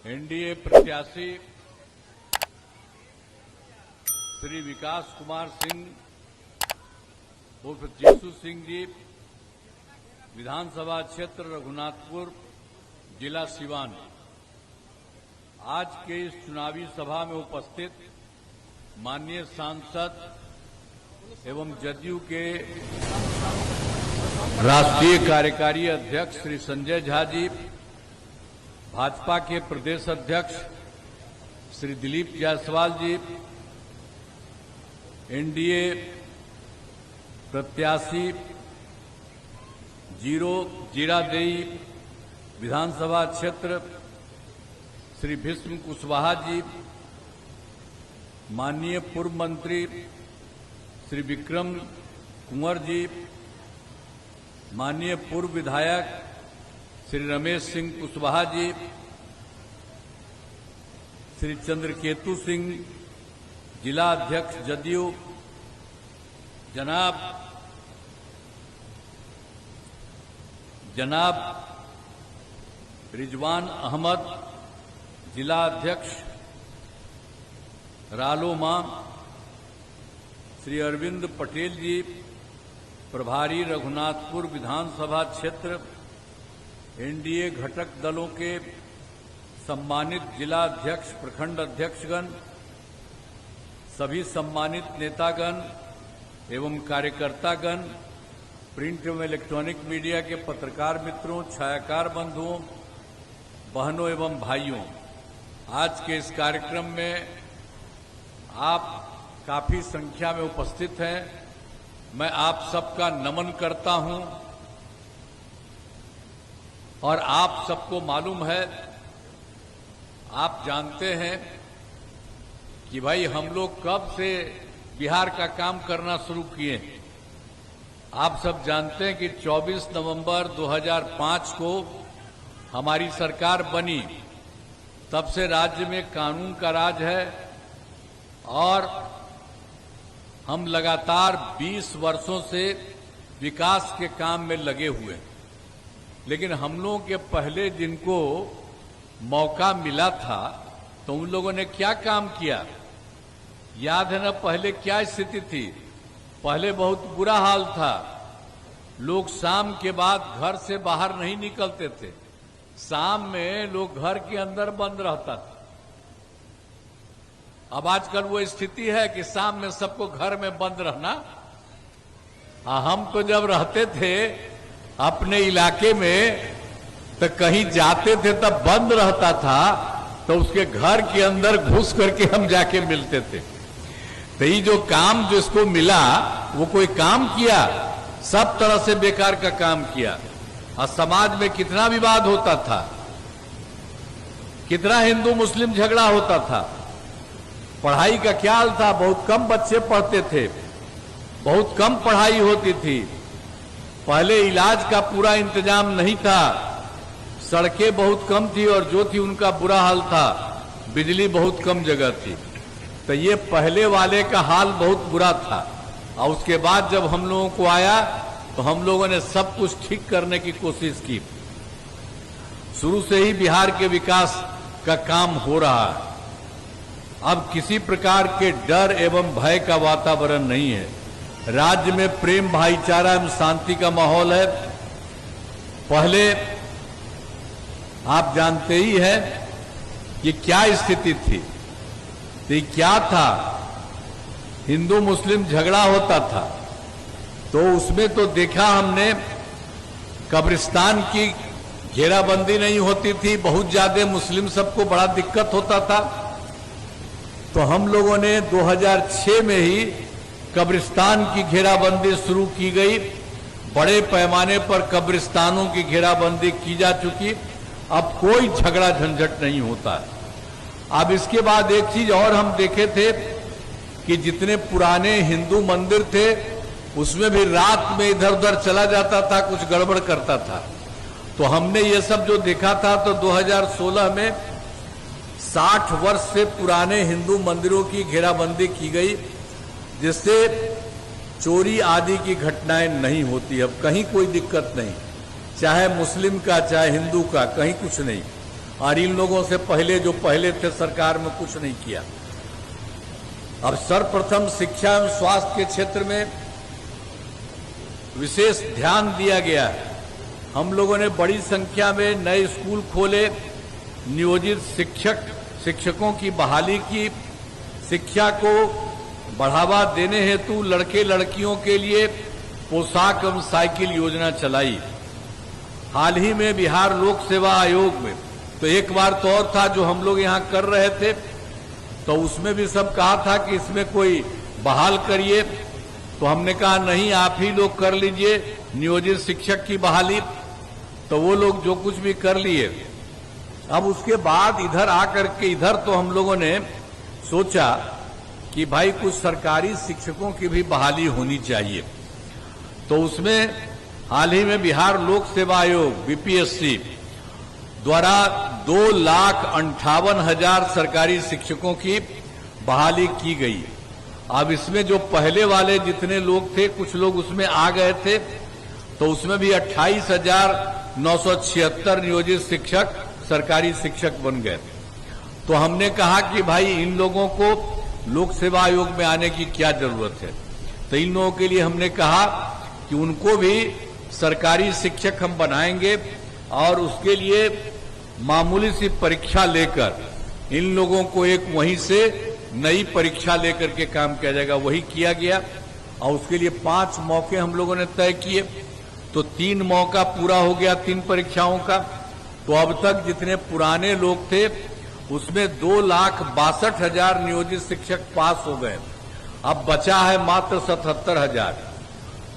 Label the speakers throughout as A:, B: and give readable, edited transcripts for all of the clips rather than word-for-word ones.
A: NDA प्रत्याशी श्री विकास कुमार सिंह उर्फ जीसू सिंह जी, विधानसभा क्षेत्र रघुनाथपुर, जिला सीवान। आज के इस चुनावी सभा में उपस्थित माननीय सांसद एवं जदयू के राष्ट्रीय कार्यकारी अध्यक्ष श्री संजय झा जी, भाजपा के प्रदेश अध्यक्ष श्री दिलीप जायसवाल जी, एनडीए प्रत्याशी जीरादेई विधानसभा क्षेत्र श्री भीष्म कुशवाहा जी, माननीय पूर्व मंत्री श्री विक्रम कुंवर जी, माननीय पूर्व विधायक श्री रमेश सिंह कुशवाहा जी, श्री चंद्रकेतु सिंह जिला अध्यक्ष जदयू, जनाब रिजवान अहमद जिला अध्यक्ष रालोमा, श्री अरविंद पटेल जी प्रभारी रघुनाथपुर विधानसभा क्षेत्र, एनडीए घटक दलों के सम्मानित जिला अध्यक्ष प्रखंड अध्यक्षगण, सभी सम्मानित नेतागण एवं कार्यकर्तागण, प्रिंट एवं इलेक्ट्रॉनिक मीडिया के पत्रकार मित्रों, छायाकार बंधुओं, बहनों एवं भाइयों, आज के इस कार्यक्रम में आप काफी संख्या में उपस्थित हैं। मैं आप सबका नमन करता हूं और आप सबको मालूम है, आप जानते हैं कि भाई हम लोग कब से बिहार का काम करना शुरू किए। आप सब जानते हैं कि 24 नवंबर 2005 को हमारी सरकार बनी। तब से राज्य में कानून का राज है और हम लगातार 20 वर्षों से विकास के काम में लगे हुए। लेकिन हम लोगों के पहले जिनको मौका मिला था तो उन लोगों ने क्या काम किया, याद है ना? पहले क्या स्थिति थी? पहले बहुत बुरा हाल था। लोग शाम के बाद घर से बाहर नहीं निकलते थे। शाम में लोग घर के अंदर बंद रहता था। अब आजकल वो स्थिति है कि शाम में सबको घर में बंद रहना। हम तो जब रहते थे अपने इलाके में तो कहीं जाते थे तब बंद रहता था, तो उसके घर के अंदर घुस करके हम जाके मिलते थे। तो ये जो काम जिसको मिला वो कोई काम किया? सब तरह से बेकार का काम किया। और समाज में कितना विवाद होता था, कितना हिंदू मुस्लिम झगड़ा होता था। पढ़ाई का क्या हाल था? बहुत कम बच्चे पढ़ते थे, बहुत कम पढ़ाई होती थी। पहले इलाज का पूरा इंतजाम नहीं था, सड़कें बहुत कम थी और जो थी उनका बुरा हाल था, बिजली बहुत कम जगह थी। तो ये पहले वाले का हाल बहुत बुरा था। और उसके बाद जब हम लोगों को आया तो हम लोगों ने सब कुछ ठीक करने की कोशिश की। शुरू से ही बिहार के विकास का काम हो रहा है। अब किसी प्रकार के डर एवं भय का वातावरण नहीं है। राज्य में प्रेम, भाईचारा एवं शांति का माहौल है। पहले आप जानते ही हैं कि क्या स्थिति थी। तो क्या था? हिंदू मुस्लिम झगड़ा होता था तो उसमें तो देखा हमने, कब्रिस्तान की घेराबंदी नहीं होती थी, बहुत ज्यादा मुस्लिम सबको बड़ा दिक्कत होता था। तो हम लोगों ने 2006 में ही कब्रिस्तान की घेराबंदी शुरू की गई। बड़े पैमाने पर कब्रिस्तानों की घेराबंदी की जा चुकी। अब कोई झगड़ा झंझट नहीं होता है। अब इसके बाद एक चीज और हम देखे थे कि जितने पुराने हिंदू मंदिर थे उसमें भी रात में इधर उधर चला जाता था, कुछ गड़बड़ करता था। तो हमने ये सब जो देखा था तो 2016 में 60 वर्ष से पुराने हिंदू मंदिरों की घेराबंदी की गई, जिससे चोरी आदि की घटनाएं नहीं होती। अब कहीं कोई दिक्कत नहीं, चाहे मुस्लिम का चाहे हिंदू का, कहीं कुछ नहीं। और इन लोगों से पहले जो पहले थे सरकार में कुछ नहीं किया। अब सर्वप्रथम शिक्षा एवं स्वास्थ्य के क्षेत्र में विशेष ध्यान दिया गया है। हम लोगों ने बड़ी संख्या में नए स्कूल खोले, नियोजित शिक्षकों की बहाली की, शिक्षा को बढ़ावा देने हेतु लड़के लड़कियों के लिए पोशाक एवं साइकिल योजना चलाई। हाल ही में बिहार लोक सेवा आयोग में तो एक बार तो और था जो हम लोग यहाँ कर रहे थे, तो उसमें भी सब कहा था कि इसमें कोई बहाल करिए, तो हमने कहा नहीं, आप ही लोग कर लीजिए नियोजित शिक्षक की बहाली। तो वो लोग जो कुछ भी कर लिए। अब उसके बाद इधर आकर के इधर तो हम लोगों ने सोचा कि भाई कुछ सरकारी शिक्षकों की भी बहाली होनी चाहिए। तो उसमें हाल ही में बिहार लोक सेवा आयोग बीपीएससी द्वारा 2,58,000 सरकारी शिक्षकों की बहाली की गई। अब इसमें जो पहले वाले जितने लोग थे, कुछ लोग उसमें आ गए थे, तो उसमें भी 28,976 नियोजित शिक्षक सरकारी शिक्षक बन गए। तो हमने कहा कि भाई इन लोगों को लोक सेवा आयोग में आने की क्या जरूरत है। तो इन लोगों के लिए हमने कहा कि उनको भी सरकारी शिक्षक हम बनाएंगे और उसके लिए मामूली सी परीक्षा लेकर इन लोगों को एक वहीं से नई परीक्षा लेकर के काम किया जाएगा। वही किया गया और उसके लिए 5 मौके हम लोगों ने तय किए। तो 3 मौका पूरा हो गया 3 परीक्षाओं का। तो अब तक जितने पुराने लोग थे उसमें 2,62,000 नियोजित शिक्षक पास हो गए। अब बचा है मात्र 77,000।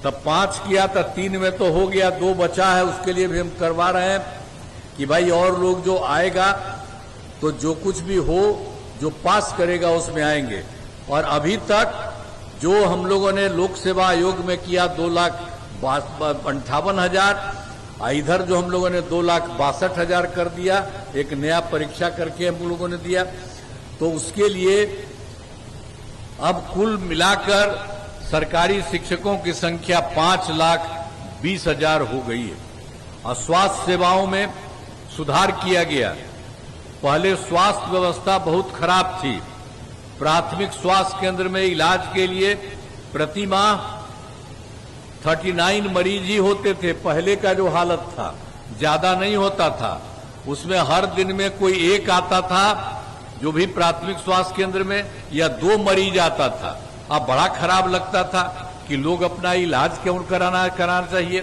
A: तब 5 किया था, 3 में तो हो गया, 2 बचा है, उसके लिए भी हम करवा रहे हैं कि भाई और लोग जो आएगा तो जो कुछ भी हो जो पास करेगा उसमें आएंगे। और अभी तक जो हम लोगों ने लोक सेवा आयोग में किया 2,58,000, इधर जो हम लोगों ने 2,62,000 कर दिया, एक नया परीक्षा करके हम लोगों ने दिया। तो उसके लिए अब कुल मिलाकर सरकारी शिक्षकों की संख्या 5,20,000 हो गई है। और स्वास्थ्य सेवाओं में सुधार किया गया। पहले स्वास्थ्य व्यवस्था बहुत खराब थी। प्राथमिक स्वास्थ्य केंद्र में इलाज के लिए प्रति माह 39 मरीज ही होते थे। पहले का जो हालत था, ज्यादा नहीं होता था। उसमें हर दिन में कोई एक आता था, जो भी प्राथमिक स्वास्थ्य केंद्र में, या 2 मरीज आता था। अब बड़ा खराब लगता था कि लोग अपना इलाज क्यों कराना चाहिए।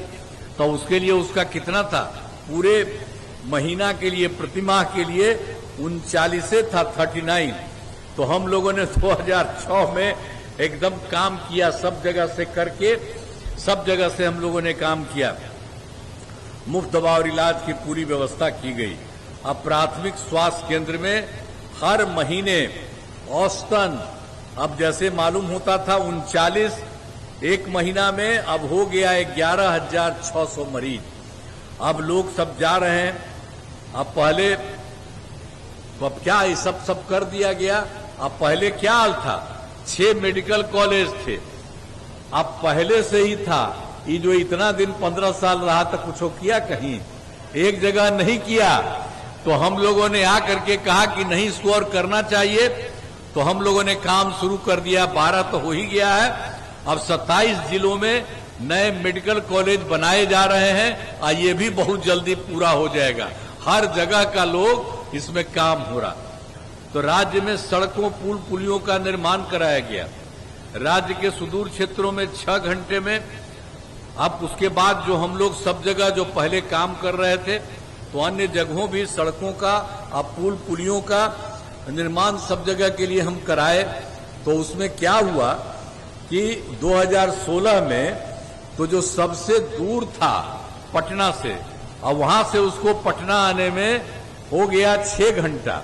A: तो उसके लिए उसका कितना था, पूरे महीना के लिए, प्रति माह के लिए 39 था, 39। तो हम लोगों ने 2006 में एकदम काम किया, सब जगह से करके, सब जगह से हम लोगों ने काम किया। मुफ्त दवा और इलाज की पूरी व्यवस्था की गई। अब प्राथमिक स्वास्थ्य केंद्र में हर महीने औसतन, अब जैसे मालूम होता था 39 एक महीना में, अब हो गया 11,600 मरीज। अब लोग सब जा रहे हैं। अब पहले अब क्या ये सब कर दिया गया। अब पहले क्या हाल था, 6 मेडिकल कॉलेज थे। अब पहले से ही था, ये जो इतना दिन 15 साल रहा था, कुछ किया कहीं, एक जगह नहीं किया। तो हम लोगों ने आकर के कहा कि नहीं, इसको और करना चाहिए। तो हम लोगों ने काम शुरू कर दिया। 12 तो हो ही गया है। अब 27 जिलों में नए मेडिकल कॉलेज बनाए जा रहे हैं और ये भी बहुत जल्दी पूरा हो जाएगा। हर जगह का लोग इसमें काम हो रहा। तो राज्य में सड़कों, पुल, पुलियों का निर्माण कराया गया। राज्य के सुदूर क्षेत्रों में 6 घंटे में। अब उसके बाद जो हम लोग सब जगह जो पहले काम कर रहे थे, तो अन्य जगहों भी सड़कों का, अब पुल, पुलियों का निर्माण सब जगह के लिए हम कराए। तो उसमें क्या हुआ कि 2016 में तो जो सबसे दूर था पटना से, और वहां से उसको पटना आने में हो गया 6 घंटा।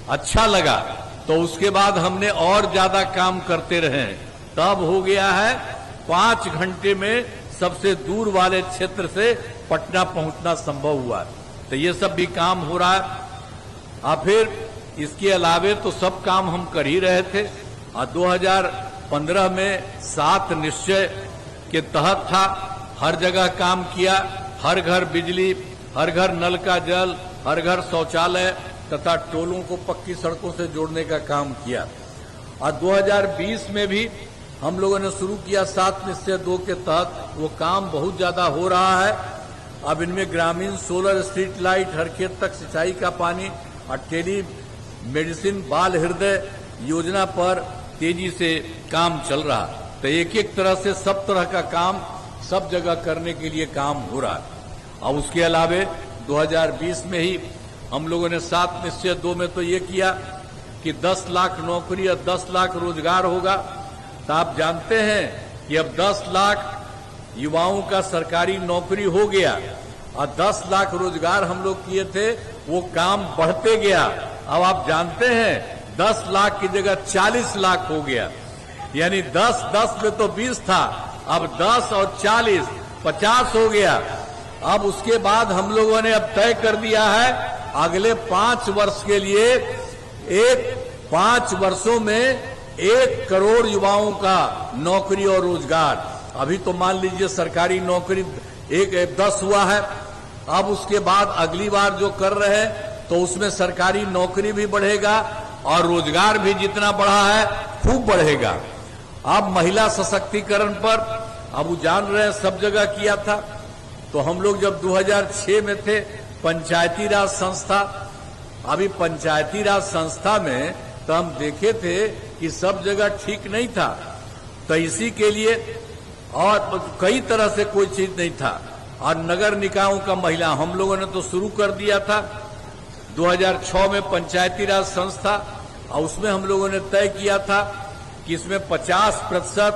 A: अच्छा लगा। तो उसके बाद हमने और ज्यादा काम करते रहे, तब हो गया है 5 घंटे में सबसे दूर वाले क्षेत्र से पटना पहुंचना संभव हुआ। तो ये सब भी काम हो रहा है। और फिर इसके अलावे तो सब काम हम कर ही रहे थे। और 2015 में 7 निश्चय के तहत था, हर जगह काम किया, हर घर बिजली, हर घर नल का जल, हर घर शौचालय तथा टोलों को पक्की सड़कों से जोड़ने का काम किया। और 2020 में भी हम लोगों ने शुरू किया 7 निश्चय 2 के तहत, वो काम बहुत ज्यादा हो रहा है। अब इनमें ग्रामीण सोलर स्ट्रीट लाइट, हर खेत तक सिंचाई का पानी और टेली मेडिसिन बाल हृदय योजना पर तेजी से काम चल रहा। तो एक एक तरह से सब तरह का काम सब जगह करने के लिए काम हो रहा है। और उसके अलावे 2020 में ही हम लोगों ने 7 निश्चय 2 में तो ये किया कि 10 लाख नौकरी और 10 लाख रोजगार होगा। तो आप जानते हैं कि अब 10 लाख युवाओं का सरकारी नौकरी हो गया और 10 लाख रोजगार हम लोग किए थे, वो काम बढ़ते गया। अब आप जानते हैं 10 लाख की जगह 40 लाख हो गया, यानी 10 में तो 20 था, अब 10 और 40 50 हो गया। अब उसके बाद हम लोगों ने अब तय कर दिया है अगले 5 वर्ष के लिए 5 वर्षों में 1 करोड़ युवाओं का नौकरी और रोजगार। अभी तो मान लीजिए सरकारी नौकरी 10 हुआ है, अब उसके बाद अगली बार जो कर रहे हैं तो उसमें सरकारी नौकरी भी बढ़ेगा और रोजगार भी जितना बढ़ा है खूब बढ़ेगा। अब महिला सशक्तिकरण पर अब वो जान रहे हैं सब जगह किया था। तो हम लोग जब 2006 में थे पंचायती राज संस्था, अभी पंचायती राज संस्था में तो हम देखे थे कि सब जगह ठीक नहीं था, तो इसी के लिए और कई तरह से कोई चीज नहीं था। और नगर निकायों का महिला हम लोगों ने तो शुरू कर दिया था 2006 में पंचायती राज संस्था, और उसमें हम लोगों ने तय किया था कि इसमें 50%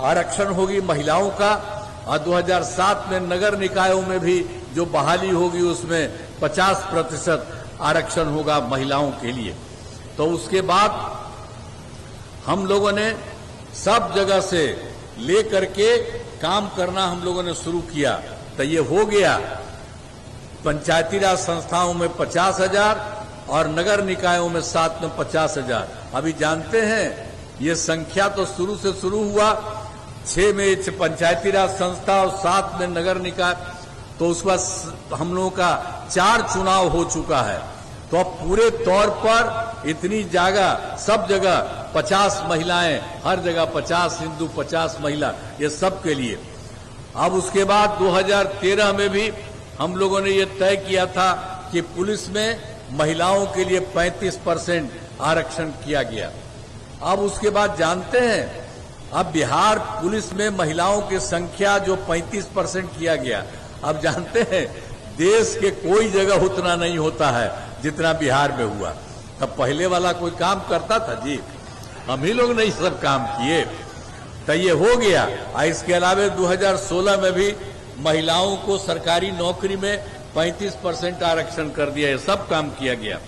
A: आरक्षण होगी महिलाओं का, और 2007 में नगर निकायों में भी जो बहाली होगी उसमें 50% आरक्षण होगा महिलाओं के लिए। तो उसके बाद हम लोगों ने सब जगह से लेकर के काम करना हम लोगों ने शुरू किया। तो ये हो गया पंचायती राज संस्थाओं में 50,000 और नगर निकायों में 7 में 50,000। अभी जानते हैं ये संख्या तो शुरू से शुरू हुआ 6 में पंचायती राज संस्था और 7 में नगर निकाय, तो उसके बाद हम लोगों का 4 चुनाव हो चुका है। तो अब पूरे तौर पर इतनी जगह सब जगह 50 महिलाएं, हर जगह 50 हिंदू 50 महिला, ये सब के लिए। अब उसके बाद 2013 में भी हम लोगों ने ये तय किया था कि पुलिस में महिलाओं के लिए 35% आरक्षण किया गया। अब उसके बाद जानते हैं अब बिहार पुलिस में महिलाओं की संख्या जो 35% किया गया, अब जानते हैं देश के कोई जगह उतना नहीं होता है जितना बिहार में हुआ। तब पहले वाला कोई काम करता था जी, हम ही लोग नहीं सब काम किए, तो ये हो गया। इसके अलावा 2016 में भी महिलाओं को सरकारी नौकरी में 35% आरक्षण कर दिया, ये सब काम किया गया।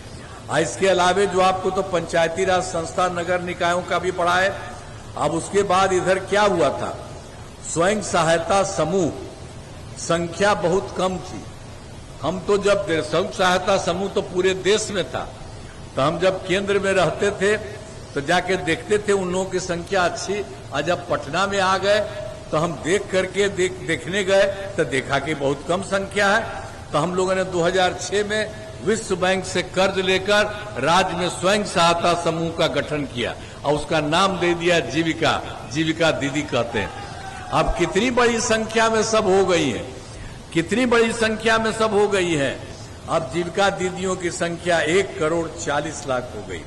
A: इसके अलावा जो आपको तो पंचायती राज संस्था नगर निकायों का भी पढ़ा है। अब उसके बाद इधर क्या हुआ था, स्वयं सहायता समूह संख्या बहुत कम थी। हम तो जब स्वयं सहायता समूह तो पूरे देश में था, तो हम जब केंद्र में रहते थे तो जाके देखते थे उन लोगों की संख्या अच्छी, और जब पटना में आ गए तो हम देख करके देखने गए तो देखा कि बहुत कम संख्या है। तो हम लोगों ने 2006 में विश्व बैंक से कर्ज लेकर राज्य में स्वयं सहायता समूह का गठन किया और उसका नाम दे दिया जीविका। जीविका दीदी कहते हैं। अब कितनी बड़ी संख्या में सब हो गई है, कितनी बड़ी संख्या में सब हो गई है। अब जीविका दीदियों की संख्या 1,40,00,000 हो गई।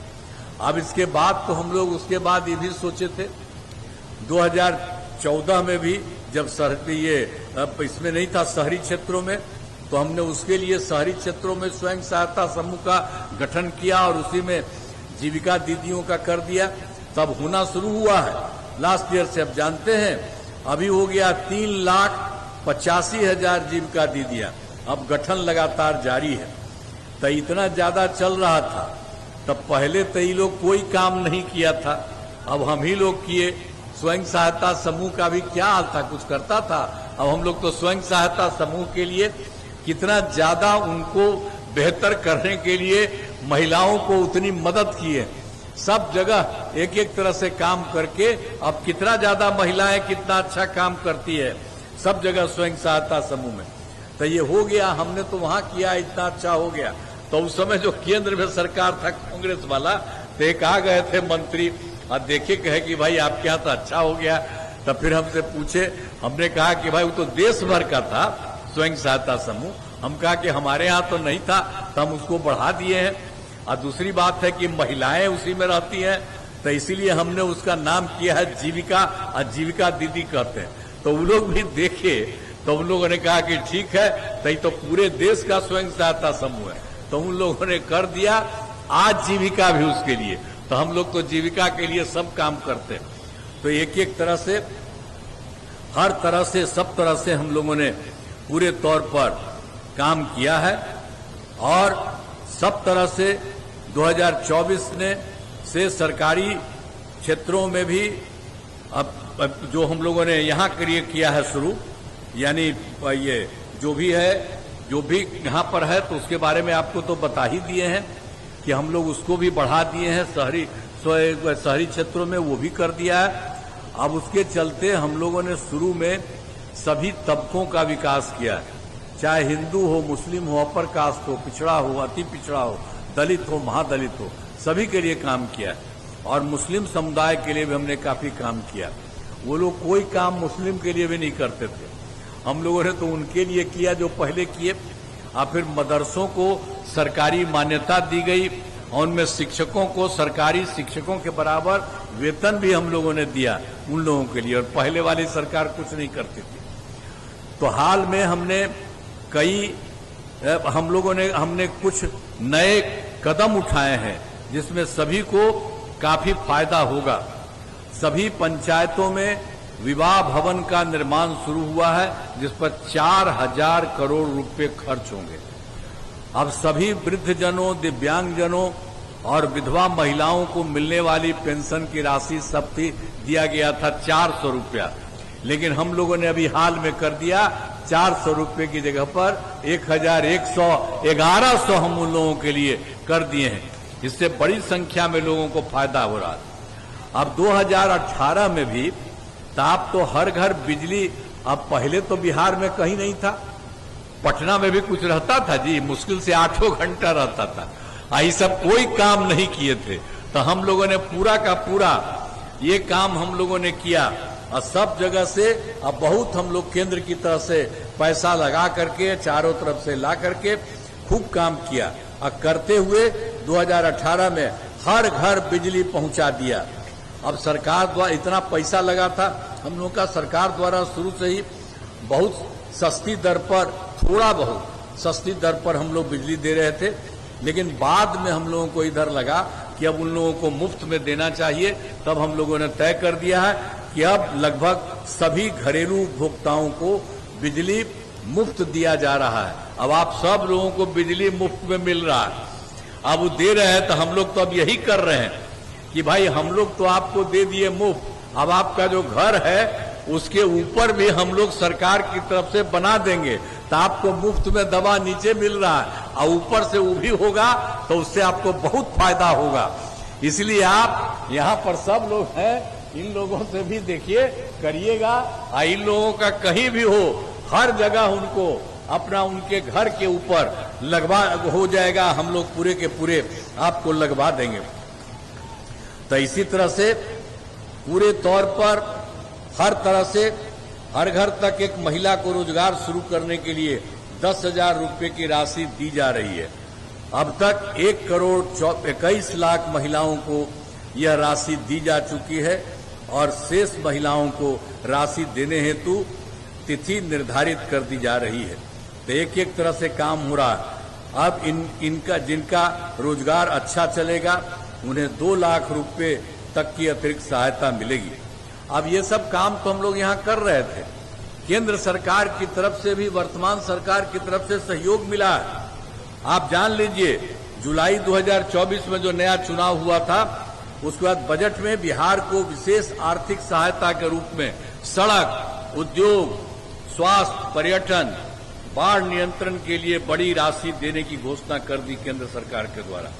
A: अब इसके बाद तो हम लोग उसके बाद ये भी सोचे थे 2014 में भी जब इसमें नहीं था शहरी क्षेत्रों में, तो हमने उसके लिए शहरी क्षेत्रों में स्वयं सहायता समूह का गठन किया और उसी में जीविका दीदियों का कर दिया। तब होना शुरू हुआ है लास्ट ईयर से। अब जानते हैं अभी हो गया 3,85,000 जीविका दीदियां। अब गठन लगातार जारी है। तो इतना ज्यादा चल रहा था, तब पहले तो ये लोग कोई काम नहीं किया था, अब हम ही लोग किए। स्वयं सहायता समूह का भी क्या हाल था, कुछ करता था। अब हम लोग तो स्वयं सहायता समूह के लिए कितना ज्यादा उनको बेहतर करने के लिए महिलाओं को उतनी मदद किए, सब जगह एक एक तरह से काम करके अब कितना ज्यादा महिलाएं कितना अच्छा काम करती है सब जगह स्वयं सहायता समूह में। तो ये हो गया, हमने तो वहां किया, इतना अच्छा हो गया। तो उस समय जो केंद्र में सरकार था कांग्रेस वाला, तो एक आ गए थे मंत्री और देखे कहे कि भाई आपके यहाँ तो अच्छा हो गया। तब फिर हमसे पूछे, हमने कहा कि भाई वो तो देश भर का था स्वयं सहायता समूह, हम कहा कि हमारे यहाँ तो नहीं था, तो हम उसको बढ़ा दिए हैं। और दूसरी बात है कि महिलाएं उसी में रहती हैं, तो इसीलिए हमने उसका नाम किया है जीविका, और जीविका दीदी कहते हैं। तो वो लोग भी देखे, तो उन लोगों ने कहा कि ठीक है, तो तो पूरे देश का स्वयं सहायता समूह है, तो उन लोगों ने कर दिया आज जीविका भी उसके लिए। तो हम लोग तो जीविका के लिए सब काम करते हैं। तो एक एक तरह से, हर तरह से, सब तरह से हम लोगों ने पूरे तौर पर काम किया है। और सब तरह से 2024 से सरकारी क्षेत्रों में भी अब जो हम लोगों ने यहाँ किया है शुरू, यानी ये जो भी है, जो भी यहाँ पर है, तो उसके बारे में आपको तो बता ही दिए हैं कि हम लोग उसको भी बढ़ा दिए हैं। शहरी क्षेत्रों में वो भी कर दिया है। अब उसके चलते हम लोगों ने शुरू में सभी तबकों का विकास किया है, चाहे हिंदू हो, मुस्लिम हो, अपर कास्ट हो, पिछड़ा हो, अति पिछड़ा हो, दलित हो, महादलित हो, सभी के लिए काम किया है। और मुस्लिम समुदाय के लिए भी हमने काफी काम किया। वो लोग कोई काम मुस्लिम के लिए भी नहीं करते थे, हम लोगों ने तो उनके लिए किया जो पहले किए। और फिर मदरसों को सरकारी मान्यता दी गई, और उनमें शिक्षकों को सरकारी शिक्षकों के बराबर वेतन भी हम लोगों ने दिया उन लोगों के लिए, और पहले वाली सरकार कुछ नहीं करती थी। तो हाल में हमने हमने कुछ नए कदम उठाए हैं जिसमें सभी को काफी फायदा होगा। सभी पंचायतों में विवाह भवन का निर्माण शुरू हुआ है, जिस पर 4000 करोड़ रुपए खर्च होंगे। अब सभी वृद्धजनों, दिव्यांगजनों और विधवा महिलाओं को मिलने वाली पेंशन की राशि सब दिया गया था 400 रुपया, लेकिन हम लोगों ने अभी हाल में कर दिया 400 रुपये की जगह पर 1111 हम उन लोगों के लिए कर दिए हैं। इससे बड़ी संख्या में लोगों को फायदा हो रहा है। अब 2018 में भी ताप तो हर घर बिजली, अब पहले तो बिहार में कहीं नहीं था, पटना में भी कुछ रहता था जी, मुश्किल से 8 घंटा रहता था। ये सब कोई काम नहीं किए थे, तो हम लोगों ने पूरा का पूरा ये काम हम लोगों ने किया। और सब जगह से अब बहुत हम लोग केंद्र की तरफ से पैसा लगा करके, चारों तरफ से ला करके खूब काम किया। और करते हुए 2018 में हर घर बिजली पहुंचा दिया। अब सरकार द्वारा इतना पैसा लगा था, हम लोगों का सरकार द्वारा शुरू से ही बहुत सस्ती दर पर, थोड़ा बहुत सस्ती दर पर हम लोग बिजली दे रहे थे, लेकिन बाद में हम लोगों को इधर लगा कि अब उन लोगों को मुफ्त में देना चाहिए। तब हम लोगों ने तय कर दिया है कि अब लगभग सभी घरेलू उपभोक्ताओं को बिजली मुफ्त दिया जा रहा है। अब आप सब लोगों को बिजली मुफ्त में मिल रहा है। अब वो दे रहे हैं, तो हम लोग तो अब यही कर रहे हैं कि भाई हम लोग तो आपको दे दिए मुफ्त, अब आपका जो घर है उसके ऊपर भी हम लोग सरकार की तरफ से बना देंगे, तो आपको मुफ्त में दवा नीचे मिल रहा है और ऊपर से वो भी होगा, तो उससे आपको बहुत फायदा होगा। इसलिए आप यहाँ पर सब लोग हैं, इन लोगों से भी देखिए, करिएगा। और इन लोगों का कहीं भी हो, हर जगह उनको अपना उनके घर के ऊपर लगवा हो जाएगा, हम लोग पूरे के पूरे आपको लगवा देंगे। तो इसी तरह से पूरे तौर पर हर तरह से हर घर तक एक महिला को रोजगार शुरू करने के लिए 10,000 रुपये की राशि दी जा रही है। अब तक 1,21,00,000 महिलाओं को यह राशि दी जा चुकी है और शेष महिलाओं को राशि देने हेतु तिथि निर्धारित कर दी जा रही है। तो एक एक तरह से काम हो रहा है। अब इनका जिनका रोजगार अच्छा चलेगा उन्हें 2 लाख रुपए तक की अतिरिक्त सहायता मिलेगी। अब ये सब काम तो हम लोग यहाँ कर रहे थे, केंद्र सरकार की तरफ से भी, वर्तमान सरकार की तरफ से सहयोग मिला है। आप जान लीजिए, जुलाई 2024 में जो नया चुनाव हुआ था, उसके बाद बजट में बिहार को विशेष आर्थिक सहायता के रूप में सड़क, उद्योग, स्वास्थ्य, पर्यटन, बाढ़ नियंत्रण के लिए बड़ी राशि देने की घोषणा कर दी केंद्र सरकार के द्वारा।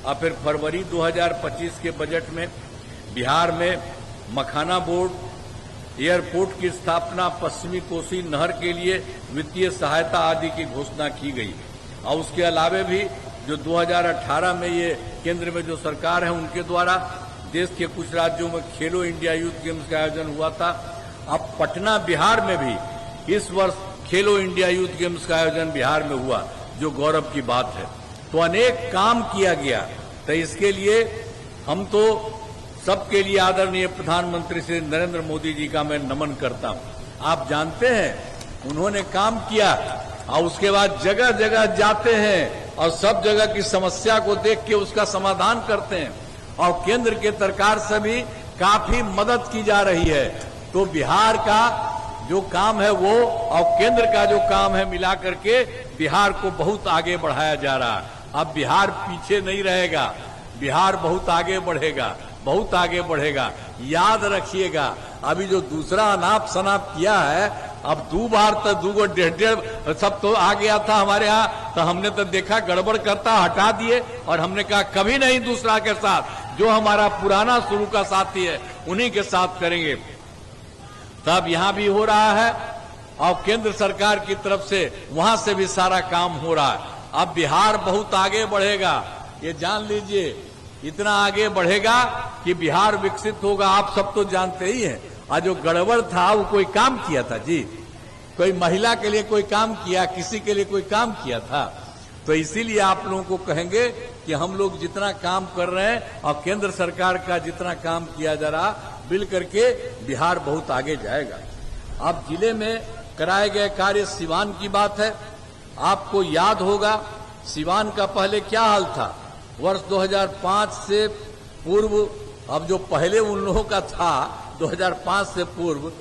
A: और फिर फरवरी 2025 के बजट में बिहार में मखाना बोर्ड, एयरपोर्ट की स्थापना, पश्चिमी कोसी नहर के लिए वित्तीय सहायता आदि की घोषणा की गई। और उसके अलावे भी जो 2018 में ये केंद्र में जो सरकार है उनके द्वारा देश के कुछ राज्यों में खेलो इंडिया यूथ गेम्स का आयोजन हुआ था। अब पटना बिहार में भी इस वर्ष खेलो इंडिया यूथ गेम्स का आयोजन बिहार में हुआ, जो गौरव की बात है। तो अनेक काम किया गया। तो इसके लिए हम तो सबके लिए आदरणीय प्रधानमंत्री श्री नरेंद्र मोदी जी का मैं नमन करता हूं। आप जानते हैं उन्होंने काम किया और उसके बाद जगह जगह जाते हैं और सब जगह की समस्या को देख के उसका समाधान करते हैं और केंद्र के सरकार से भी काफी मदद की जा रही है। तो बिहार का जो काम है वो और केंद्र का जो काम है मिला करके बिहार को बहुत आगे बढ़ाया जा रहा है। अब बिहार पीछे नहीं रहेगा, बिहार बहुत आगे बढ़ेगा, बहुत आगे बढ़ेगा। याद रखिएगा, अभी जो दूसरा अनाप शनाप किया है, अब 2 बार तो 2 डेढ़ सब तो आ गया था हमारे यहाँ, तो हमने तो देखा गड़बड़ करता हटा दिए और हमने कहा कभी नहीं दूसरा के साथ, जो हमारा पुराना शुरू का साथी है उन्हीं के साथ करेंगे। तब यहां भी हो रहा है और केंद्र सरकार की तरफ से वहां से भी सारा काम हो रहा है। अब बिहार बहुत आगे बढ़ेगा, ये जान लीजिए, इतना आगे बढ़ेगा कि बिहार विकसित होगा। आप सब तो जानते ही हैं। और जो गड़बड़ था वो कोई काम किया था जी, कोई महिला के लिए कोई काम किया, किसी के लिए कोई काम किया था? तो इसीलिए आप लोगों को कहेंगे कि हम लोग जितना काम कर रहे हैं और केंद्र सरकार का जितना काम किया जा रहा, मिल करके बिहार बहुत आगे जाएगा। अब जिले में कराए गए कार्य, सिवान की बात है, आपको याद होगा सिवान का पहले क्या हाल था। वर्ष 2005 से पूर्व, अब जो पहले उन लोगों का था 2005 से पूर्व,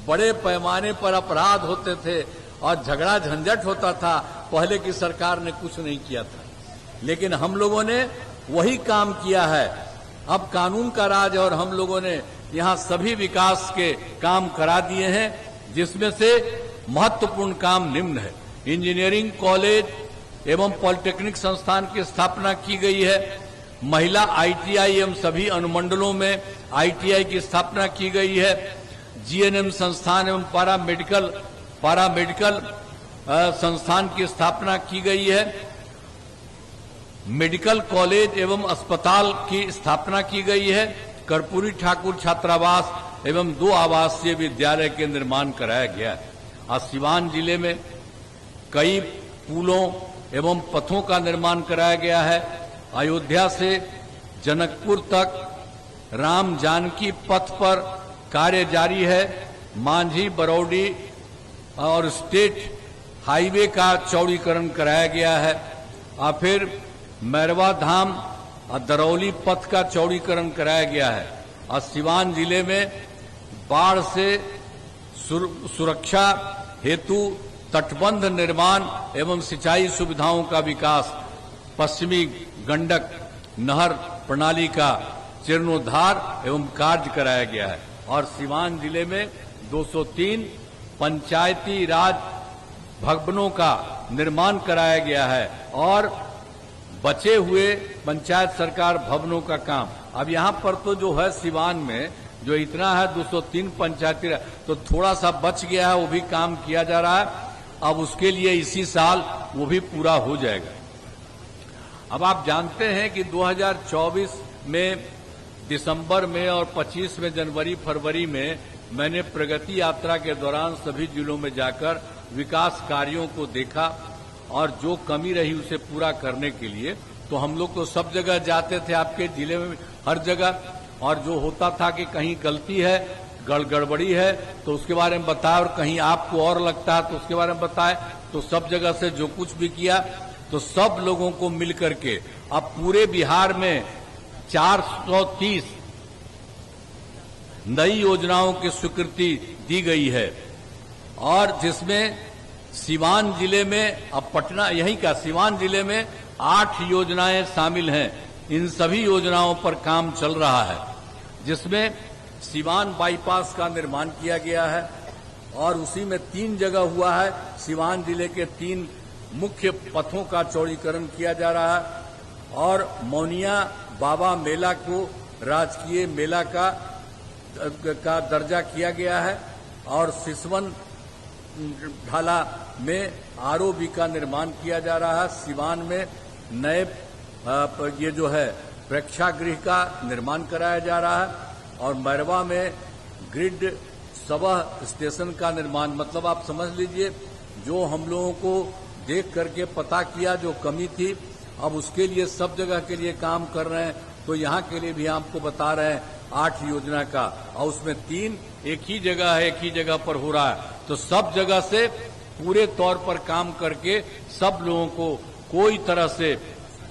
A: बड़े पैमाने पर अपराध होते थे और झगड़ा झंझट होता था। पहले की सरकार ने कुछ नहीं किया था, लेकिन हम लोगों ने वही काम किया है। अब कानून का राज और हम लोगों ने यहाँ सभी विकास के काम करा दिए हैं, जिसमें से महत्वपूर्ण काम निम्न है। इंजीनियरिंग कॉलेज एवं पॉलिटेक्निक संस्थान की स्थापना की गई है। महिला ITI एवं सभी अनुमंडलों में ITI की स्थापना की गई है। GNM संस्थान एवं पारामेडिकल संस्थान की स्थापना की गई है। मेडिकल कॉलेज एवं अस्पताल की स्थापना की गई है। कर्पूरी ठाकुर छात्रावास एवं 2 आवासीय विद्यालय के निर्माण कराया गया है। आज सिवान जिले में कई पुलों एवं पथों का निर्माण कराया गया है। अयोध्या से जनकपुर तक राम जानकी पथ पर कार्य जारी है। मांझी बरौडी और स्टेट हाईवे का चौड़ीकरण कराया गया है। और फिर मैरवा धाम और दरौली पथ का चौड़ीकरण कराया गया है। और सिवान जिले में बाढ़ से सुरक्षा हेतु तटबंध निर्माण एवं सिंचाई सुविधाओं का विकास, पश्चिमी गंडक नहर प्रणाली का जीर्णोद्धार एवं कार्य कराया गया है। और सिवान जिले में 203 पंचायती राज भवनों का निर्माण कराया गया है और बचे हुए पंचायत सरकार भवनों का काम, अब यहाँ पर तो जो है सिवान में जो इतना है 203 पंचायती, तो थोड़ा सा बच गया है, वो भी काम किया जा रहा है। अब उसके लिए इसी साल वो भी पूरा हो जाएगा। अब आप जानते हैं कि 2024 में दिसंबर में और 25 में जनवरी फरवरी में मैंने प्रगति यात्रा के दौरान सभी जिलों में जाकर विकास कार्यों को देखा और जो कमी रही उसे पूरा करने के लिए तो हम लोग तो सब जगह जाते थे, आपके जिले में हर जगह, और जो होता था कि कहीं गलती है, गड़बड़ी है तो उसके बारे में बताए, और कहीं आपको और लगता है तो उसके बारे में बताए। तो सब जगह से जो कुछ भी किया तो सब लोगों को मिलकर के अब पूरे बिहार में 430 नई योजनाओं की स्वीकृति दी गई है। और जिसमें सिवान जिले में, अब पटना यही का सिवान जिले में 8 योजनाएं शामिल हैं। इन सभी योजनाओं पर काम चल रहा है, जिसमें सिवान बाईपास का निर्माण किया गया है और उसी में 3 जगह हुआ है। सिवान जिले के 3 मुख्य पथों का चौड़ीकरण किया जा रहा है और मौनिया बाबा मेला को राजकीय मेला का का दर्जा किया गया है और सिसवन ढाला में आरओबी का निर्माण किया जा रहा है। सिवान में नए ये जो है प्रेक्षागृह का निर्माण कराया जा रहा है और मैरवा में ग्रिड सबह स्टेशन का निर्माण, मतलब आप समझ लीजिए जो हम लोगों को देख करके पता किया जो कमी थी, अब उसके लिए सब जगह के लिए काम कर रहे हैं। तो यहाँ के लिए भी आपको बता रहे हैं 8 योजना का, और उसमें 3 एक ही जगह है, एक ही जगह पर हो रहा है। तो सब जगह से पूरे तौर पर काम करके सब लोगों को कोई तरह से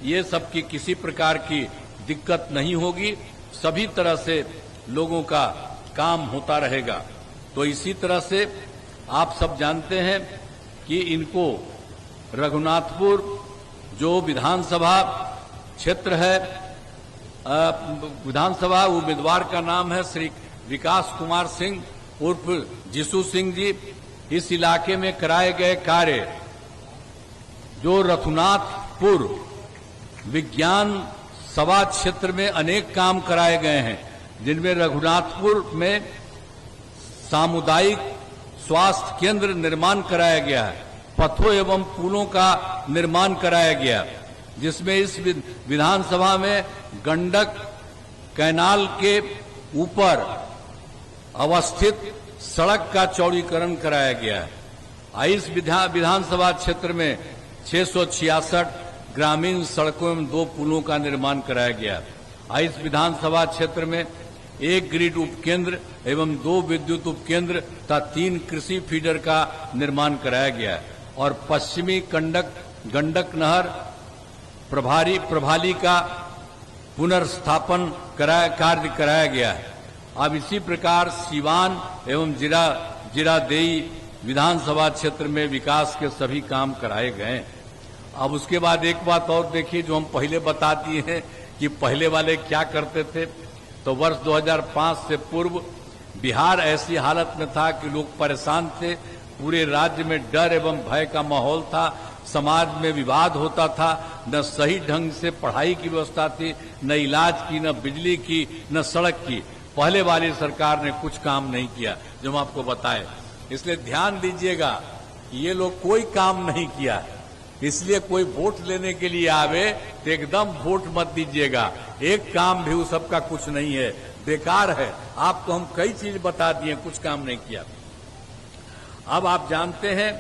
A: ये सब की किसी प्रकार की दिक्कत नहीं होगी, सभी तरह से लोगों का काम होता रहेगा। तो इसी तरह से आप सब जानते हैं कि इनको रघुनाथपुर जो विधानसभा क्षेत्र है, विधानसभा उम्मीदवार का नाम है श्री विकास कुमार सिंह उर्फ जीसू सिंह जी। इस इलाके में कराए गए कार्य जो रघुनाथपुर विज्ञान सभा क्षेत्र में अनेक काम कराए गए हैं, जिनमें रघुनाथपुर में सामुदायिक स्वास्थ्य केंद्र निर्माण कराया गया है, पथों एवं पुलों का निर्माण कराया गया, जिसमें इस विधानसभा में गंडक कैनाल के ऊपर अवस्थित सड़क का चौड़ीकरण कराया गया है। इस विधानसभा क्षेत्र में 666 ग्रामीण सड़कों एवं 2 पुलों का निर्माण कराया गया। इस विधानसभा क्षेत्र में 1 ग्रिड उपकेंद्र एवं 2 विद्युत उपकेंद्र तथा 3 कृषि फीडर का निर्माण कराया गया और पश्चिमी गंडक नहर प्रभाली का पुनर्स्थापन कार्य कराया गया है। अब इसी प्रकार सीवान एवं जीरादेई विधानसभा क्षेत्र में विकास के सभी काम कराए गए। अब उसके बाद एक बात और देखिए जो हम पहले बता दिए हैं कि पहले वाले क्या करते थे। तो वर्ष 2005 से पूर्व बिहार ऐसी हालत में था कि लोग परेशान थे, पूरे राज्य में डर एवं भय का माहौल था, समाज में विवाद होता था, न सही ढंग से पढ़ाई की व्यवस्था थी, न इलाज की, न बिजली की, न सड़क की। पहले वाली सरकार ने कुछ काम नहीं किया जो हम आपको बताए। इसलिए ध्यान दीजिएगा ये लोग कोई काम नहीं किया, इसलिए कोई वोट लेने के लिए आवे तो एकदम वोट मत दीजिएगा। एक काम भी उस सबका कुछ नहीं है, बेकार है। आपको हम कई चीज बता दिए, कुछ काम नहीं किया। अब आप जानते हैं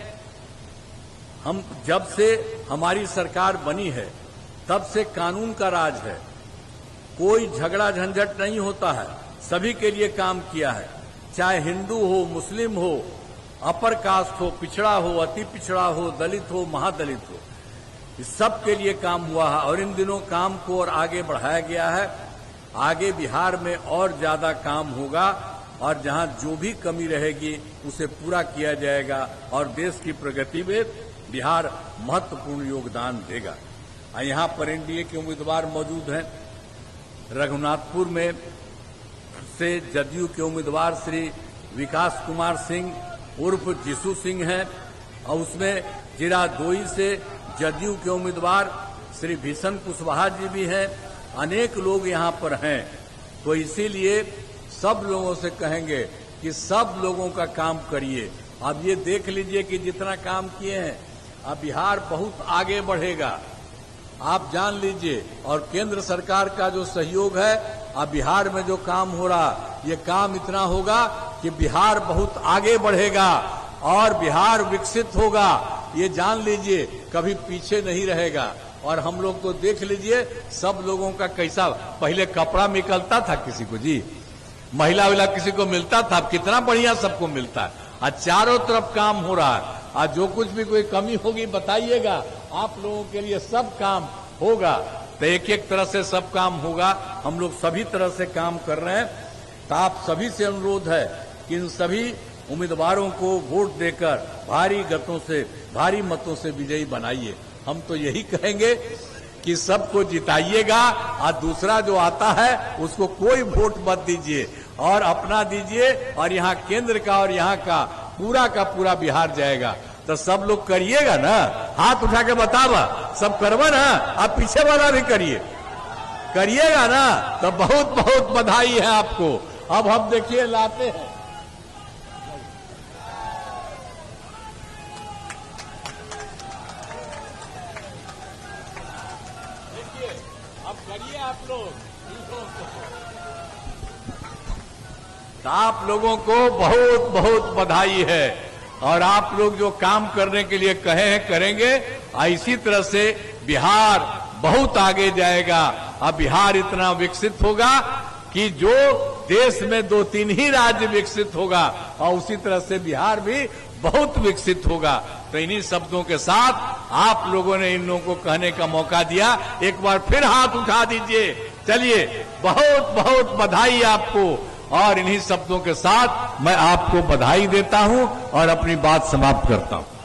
A: हम जब से हमारी सरकार बनी है तब से कानून का राज है, कोई झगड़ा झंझट नहीं होता है, सभी के लिए काम किया है, चाहे हिंदू हो, मुस्लिम हो, अपर कास्ट हो, पिछड़ा हो, अति पिछड़ा हो, दलित हो, महादलित हो, इस सब के लिए काम हुआ है। और इन दिनों काम को और आगे बढ़ाया गया है। आगे बिहार में और ज्यादा काम होगा और जहां जो भी कमी रहेगी उसे पूरा किया जाएगा और देश की प्रगति में बिहार महत्वपूर्ण योगदान देगा। यहाँ पर एनडीए के उम्मीदवार मौजूद हैं। रघुनाथपुर में से जदयू के उम्मीदवार श्री विकास कुमार सिंह उर्फ जीसू सिंह हैं और उसमें जीरादेई से जदयू के उम्मीदवार श्री भीषण कुशवाहा जी भी हैं। अनेक लोग यहाँ पर हैं, तो इसीलिए सब लोगों से कहेंगे कि सब लोगों का काम करिए। अब ये देख लीजिए कि जितना काम किए हैं अब बिहार बहुत आगे बढ़ेगा, आप जान लीजिए। और केंद्र सरकार का जो सहयोग है, अब बिहार में जो काम हो रहा, ये काम इतना होगा कि बिहार बहुत आगे बढ़ेगा और बिहार विकसित होगा, ये जान लीजिए, कभी पीछे नहीं रहेगा। और हम लोग तो देख लीजिए सब लोगों का कैसा पहले कपड़ा निकलता था किसी को, जी महिला विला किसी को मिलता था, अब कितना बढ़िया सबको मिलता है। आज चारों तरफ काम हो रहा है। आज जो कुछ भी कोई कमी होगी बताइएगा, आप लोगों के लिए सब काम होगा। तो एक एक तरह से सब काम होगा, हम लोग सभी तरह से काम कर रहे हैं। तो आप सभी से अनुरोध है कि इन सभी उम्मीदवारों को वोट देकर भारी मतों से विजयी बनाइए। हम तो यही कहेंगे कि सबको जिताइएगा और दूसरा जो आता है उसको कोई वोट मत दीजिए और अपना दीजिए। और यहाँ केंद्र का और यहाँ का पूरा बिहार जाएगा। तो सब लोग करिएगा ना, हाथ उठा के बतावा, सब करवा ना, आप पीछे वाला भी करिएगा ना। तो बहुत बहुत बधाई है आपको अब हम देखिए लाते हैं। देखिए अब करिए आप लोग। आप लोगों को बहुत बहुत बधाई है और आप लोग जो काम करने के लिए कहे हैं करेंगे। इसी तरह से बिहार बहुत आगे जाएगा। अब बिहार इतना विकसित होगा कि जो देश में 2-3 ही राज्य विकसित होगा और उसी तरह से बिहार भी बहुत विकसित होगा। तो इन्हीं शब्दों के साथ आप लोगों ने इन लोगों को कहने का मौका दिया। एक बार फिर हाथ उठा दीजिए। चलिए, बहुत बहुत बधाई आपको। और इन्हीं शब्दों के साथ मैं आपको बधाई देता हूं और अपनी बात समाप्त करता हूं।